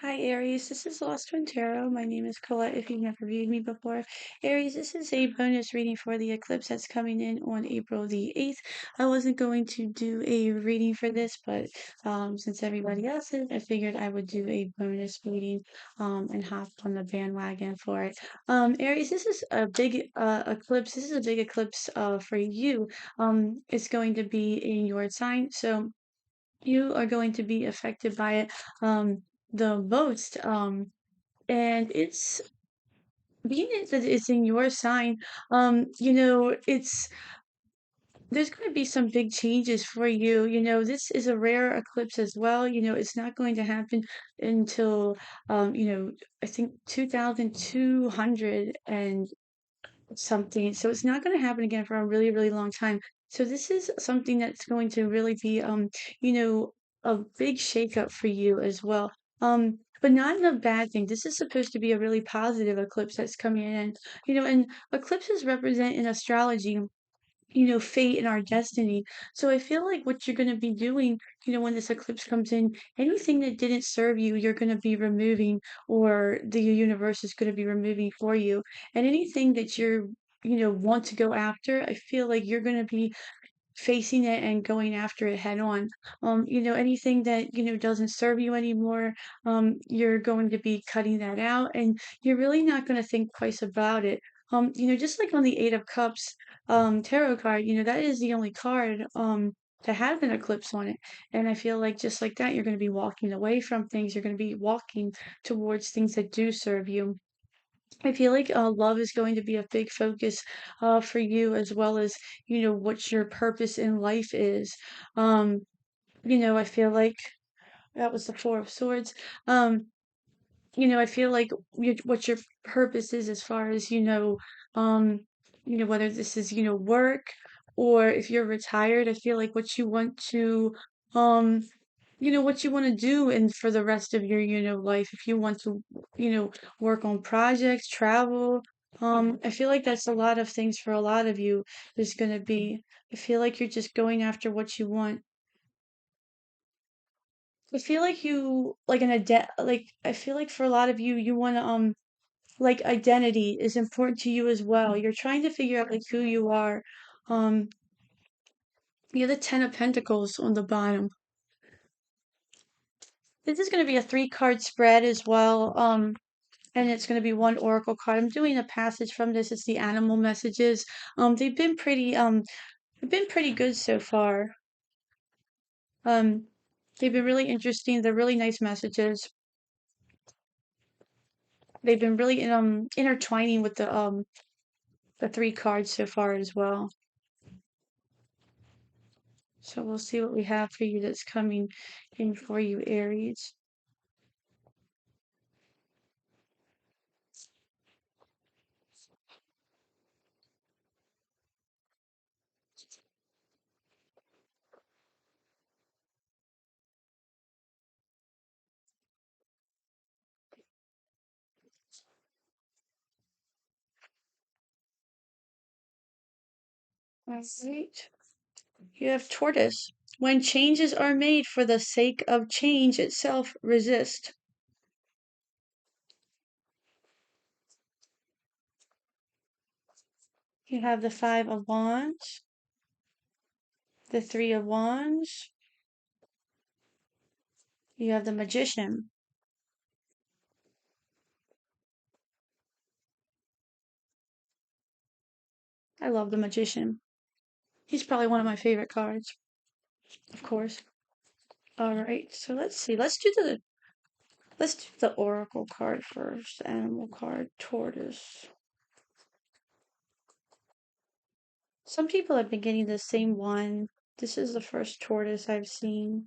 Hi Aries, this is Lost Twin Tarot. My name is Colette if you've never viewed me before. Aries, this is a bonus reading for the eclipse that's coming in on April the 8th. I wasn't going to do a reading for this, but since everybody else is, I figured I would do a bonus reading and hop on the bandwagon for it. Aries, this is a big eclipse. This is a big eclipse for you. It's going to be in your sign, so you are going to be affected by it the most. And it's being that it's in your sign, it's there's going to be some big changes for you. This is a rare eclipse as well. It's not going to happen until I think 2200 and something. So it's not going to happen again for a really, really long time. So this is something that's going to really be, you know, a big shakeup for you as well. But not in a bad thing. This is supposed to be a really positive eclipse that's coming in. And eclipses represent in astrology fate and our destiny. So I feel like what you're going to be doing, when this eclipse comes in, anything that didn't serve you, you're going to be removing, or the universe is going to be removing for you. And anything that want to go after, I feel like you're going to be facing it and going after it head on. Anything that, doesn't serve you anymore, you're going to be cutting that out and you're really not going to think twice about it. Just like on the Eight of Cups tarot card, that is the only card to have an eclipse on it. And I feel like just like that, you're going to be walking away from things, you're going to be walking towards things that do serve you. I feel like love is going to be a big focus for you, as well as, what your purpose in life is. I feel like that was the Four of Swords. Um, I feel like what your purpose is as far as, um, whether this is, work or if you're retired, I feel like what you want to, um, what you want to do and for the rest of your life, if you want to work on projects, travel, I feel like that's a lot of things for a lot of you. There's going to be, I feel like you're just going after what you want. I feel like you like I feel like for a lot of you, you want to like identity is important to you as well. You're trying to figure out like who you are. um you have the Ten of Pentacles on the bottom. This is going to be a three-card spread as well. And it's going to be one oracle card. I'm doing a passage from this. It's the animal messages. They've been pretty good so far. Um, they've been really interesting. They're really nice messages. They've been really intertwining with the three cards so far as well. So we'll see what we have for you that's coming in for you, Aries. All right. You have Tortoise. When changes are made for the sake of change itself, resist. You have the Five of Wands, the Three of Wands. You have the Magician. I love the Magician. He's probably one of my favorite cards, of course. All right, so let's see. Let's do the Oracle card first. Animal card, Tortoise. Some people have been getting the same one. This is the first tortoise I've seen.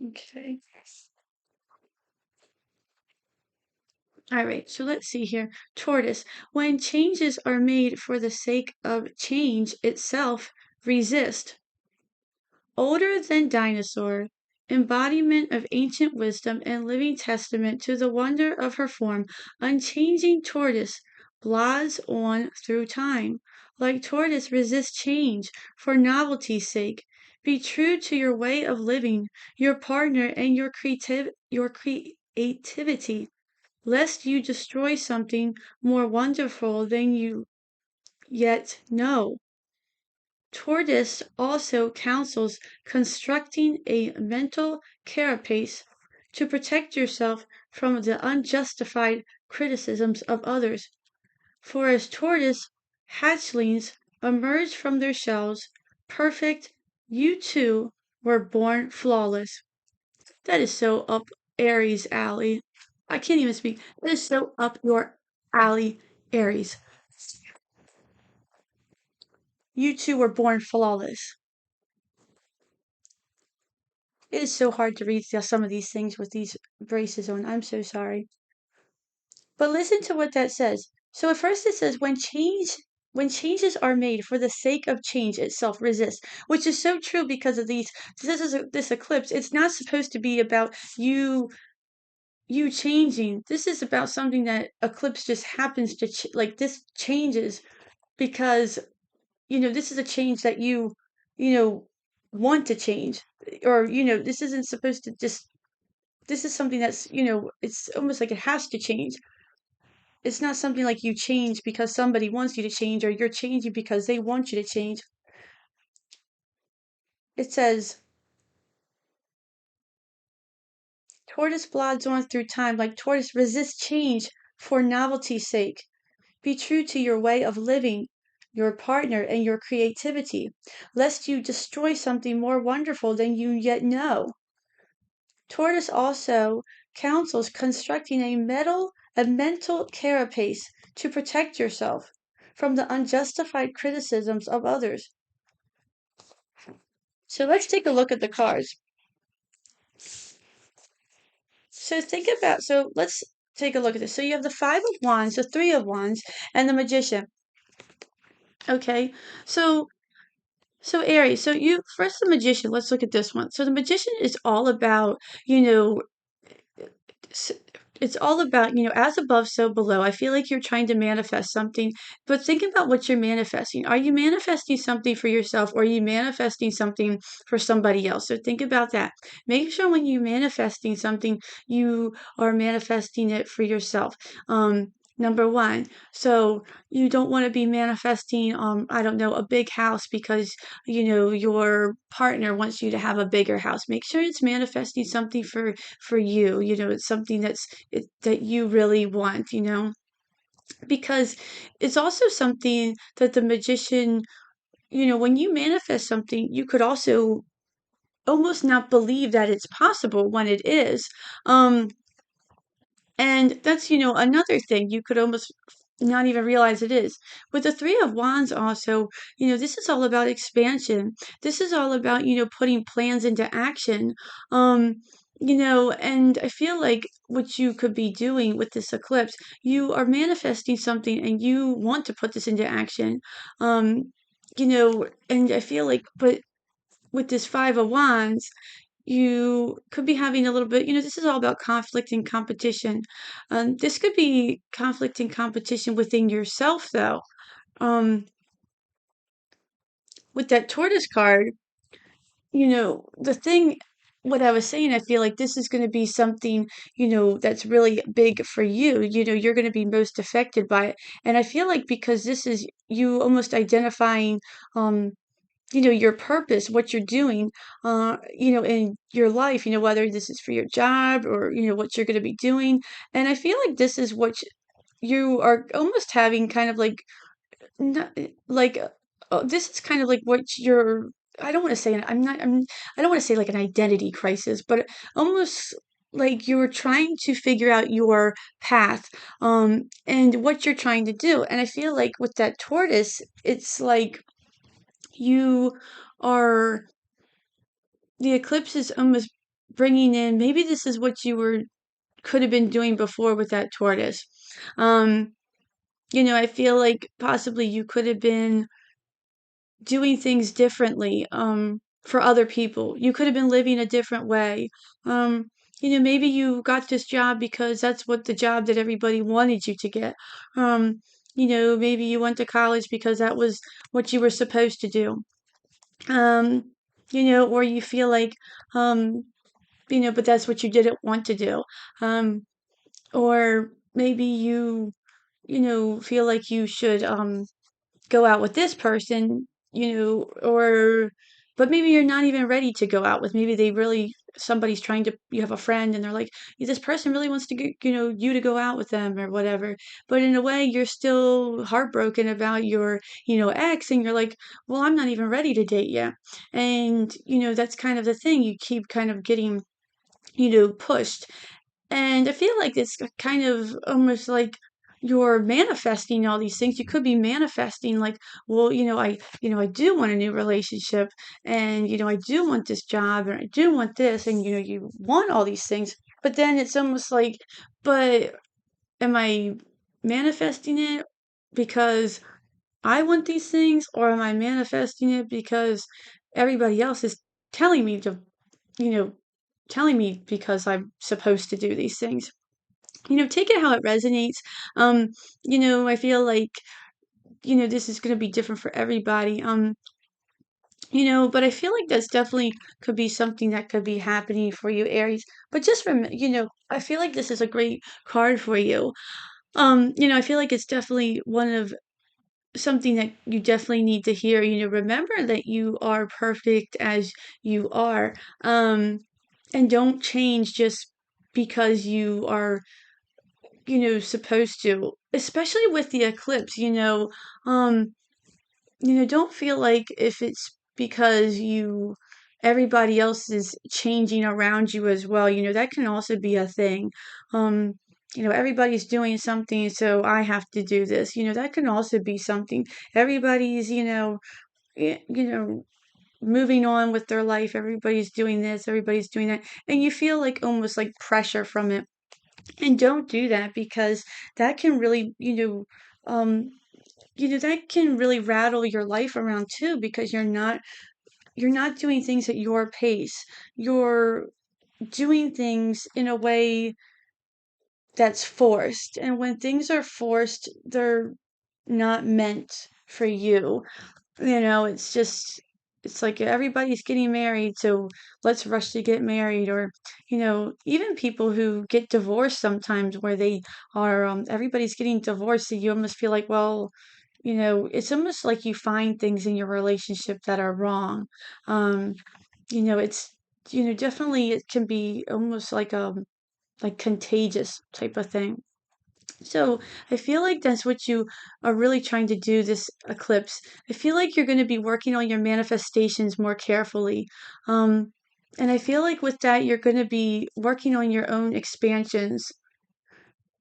Okay. All right, so let's see here. Tortoise. When changes are made for the sake of change itself, resist. Older than dinosaur, embodiment of ancient wisdom and living testament to the wonder of her form, unchanging tortoise glides on through time, Like tortoise, resist change for novelty's sake. Be true to your way of living, your partner, and your creativity, lest you destroy something more wonderful than you yet know. Tortoise also counsels constructing a mental carapace to protect yourself from the unjustified criticisms of others. For as tortoise hatchlings emerge from their shells perfect, you too were born flawless. That is so up Aries' alley. I can't even speak. That is so up your alley, Aries. You too were born flawless. It is so hard to read some of these things with these braces on. I'm so sorry. But listen to what that says. So at first it says when changes are made for the sake of change itself resists, which is so true because of this eclipse. It's not supposed to be about you changing. This is about something that eclipse just happens to like this changes because this is a change that you know want to change, or this isn't supposed to just this is something that's it's almost like it has to change. It's not something like you change because somebody wants you to change, or you're changing because they want you to change. It says tortoise plods on through time like tortoise resist change for novelty's sake. Be true to your way of living, your partner, and your creativity, lest you destroy something more wonderful than you yet know. Tortoise also counsels constructing a mental carapace to protect yourself from the unjustified criticisms of others. So let's take a look at the cards. So let's take a look at this. So you have the Five of Wands, the Three of Wands, and the Magician. Okay. So Aries, so you first the Magician, let's look at this one. So the Magician is all about, you know, s- it's all about, as above, so below. I feel like you're trying to manifest something, but think about what you're manifesting. Are you manifesting something for yourself, or are you manifesting something for somebody else? So think about that. Make sure when you're manifesting something, you are manifesting it for yourself. Number one. So you don't want to be manifesting, I don't know, a big house because, your partner wants you to have a bigger house. Make sure it's manifesting something for you. It's something that you really want, because it's also something that the magician, when you manifest something, you could also almost not believe that it's possible when it is. And that's, another thing you could almost not even realize it is. With the Three of Wands, also, this is all about expansion. This is all about, putting plans into action. And I feel like what you could be doing with this eclipse, you are manifesting something and you want to put this into action. And I feel like, but with this Five of Wands, you could be having a little bit, this is all about conflict and competition. This could be conflict and competition within yourself, though. Um, with that tortoise card, the thing, what I was saying, I feel like this is going to be something, that's really big for you. You're going to be most affected by it. And I feel like because this is you almost identifying, um, your purpose, what you're doing, in your life, whether this is for your job or, what you're going to be doing. And I feel like this is what you are almost having kind of like, not, like, this is kind of like what you're, I don't want to say, I don't want to say like an identity crisis, but almost like you're trying to figure out your path, and what you're trying to do. And I feel like with that tortoise, it's like, you are the eclipse is almost bringing in, maybe this is what you were could have been doing before with that tortoise. um I feel like possibly you could have been doing things differently, for other people. You could have been living a different way. Maybe you got this job because that's what the job that everybody wanted you to get. maybe you went to college because that was what you were supposed to do. Um, or you feel like, um, but that's what you didn't want to do. Um, or maybe you feel like you should, go out with this person, or but maybe you're not even ready to go out with. Maybe they really somebody's trying to you have a friend and they're like, "Yeah, this person really wants to get, you to go out with them or whatever. But in a way, you're still heartbroken about your, ex, and you're like, well, I'm not even ready to date yet. And, that's kind of the thing. You keep kind of getting, pushed. And I feel like it's kind of almost like you're manifesting all these things. You could be manifesting like, well, I do want a new relationship, and I do want this job, and I do want this, and you want all these things. But then it's almost like, but am I manifesting it because I want these things, or am I manifesting it because everybody else is telling me to, you know, telling me because I'm supposed to do these things? Take it how it resonates. Um, I feel like, this is going to be different for everybody. But I feel like that's definitely could be something that could be happening for you, Aries. But just from, I feel like this is a great card for you. I feel like it's definitely one of something that you definitely need to hear. Remember that you are perfect as you are. And don't change just because you are supposed to, especially with the eclipse, um, don't feel like if it's because everybody else is changing around you as well, that can also be a thing. Um, everybody's doing something, so I have to do this. That can also be something. Everybody's, moving on with their life. Everybody's doing this, everybody's doing that. And you feel like almost like pressure from it, and don't do that because that can really, that can really rattle your life around too because you're not doing things at your pace. You're doing things in a way that's forced. And when things are forced, they're not meant for you. It's just it's like everybody's getting married, so let's rush to get married. Or, even people who get divorced sometimes where they are everybody's getting divorced, so you almost feel like, well, it's almost like you find things in your relationship that are wrong. Um, it's definitely it can be almost like contagious type of thing. So I feel like that's what you are really trying to do this eclipse. I feel like you're going to be working on your manifestations more carefully. Um, and I feel like with that, you're going to be working on your own expansions.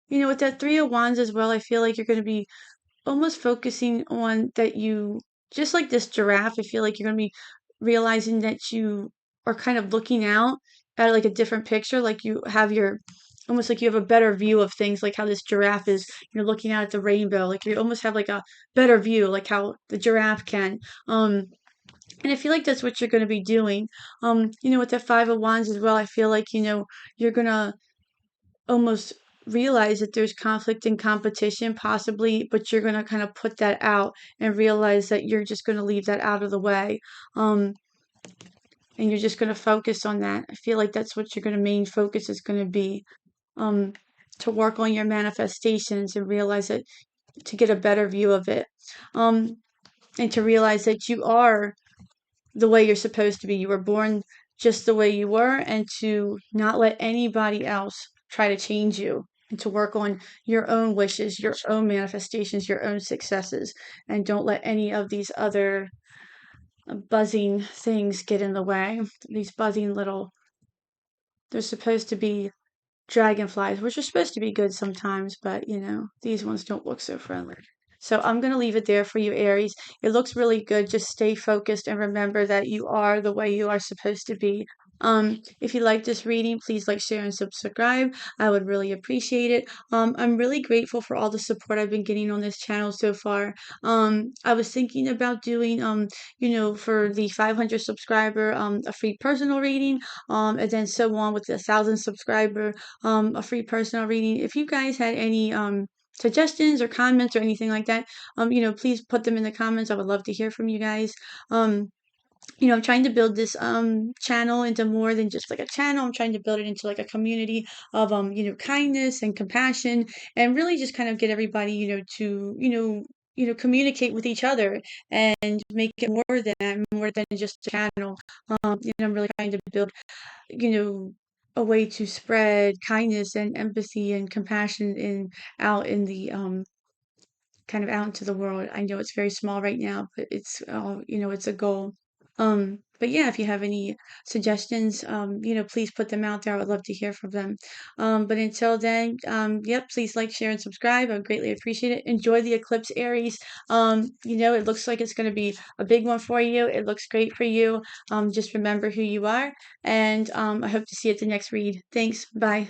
With that Three of Wands as well, I feel like you're going to be almost focusing on that you, just like this giraffe, I feel like you're going to be realizing that you are kind of looking out at like a different picture, like you have your almost like you have a better view of things, like how this giraffe is, you're looking out at the rainbow, like you almost have like a better view, like how the giraffe can. Um, and I feel like that's what you're going to be doing. With the Five of Wands as well, I feel like, you're going to almost realize that there's conflict and competition possibly, but you're going to kind of put that out and realize that you're just going to leave that out of the way. Um, and you're just going to focus on that. I feel like that's what your going to main focus is going to be. Um, to work on your manifestations and realize that to get a better view of it. Um, and to realize that you are the way you're supposed to be. You were born just the way you were, and to not let anybody else try to change you, and to work on your own wishes, your own manifestations, your own successes, and don't let any of these other buzzing things get in the way. These buzzing little, they're supposed to be dragonflies, which are supposed to be good sometimes, but these ones don't look so friendly. So I'm going to leave it there for you, Aries. It looks really good. Just stay focused and remember that you are the way you are supposed to be. If you like this reading, please like, share, and subscribe. I would really appreciate it. I'm really grateful for all the support I've been getting on this channel so far. I was thinking about doing, for the 500 subscriber, a free personal reading, and then so on with the 1,000 subscriber, a free personal reading. If you guys had any suggestions or comments or anything like that, please put them in the comments. I would love to hear from you guys. I'm trying to build this channel into more than just like a channel. I'm trying to build it into like a community of kindness and compassion, and really just kind of get everybody to communicate with each other and make it more than that, more than just a channel. I'm really trying to build you know a way to spread kindness and empathy and compassion in out in the kind of out into the world. I know it's very small right now, but it's a goal. But yeah, if you have any suggestions, please put them out there. I would love to hear from them. But until then, yep, please like, share, and subscribe. I would greatly appreciate it. Enjoy the eclipse, Aries. It looks like it's going to be a big one for you. It looks great for you. Just remember who you are, and I hope to see you at the next read. Thanks. Bye.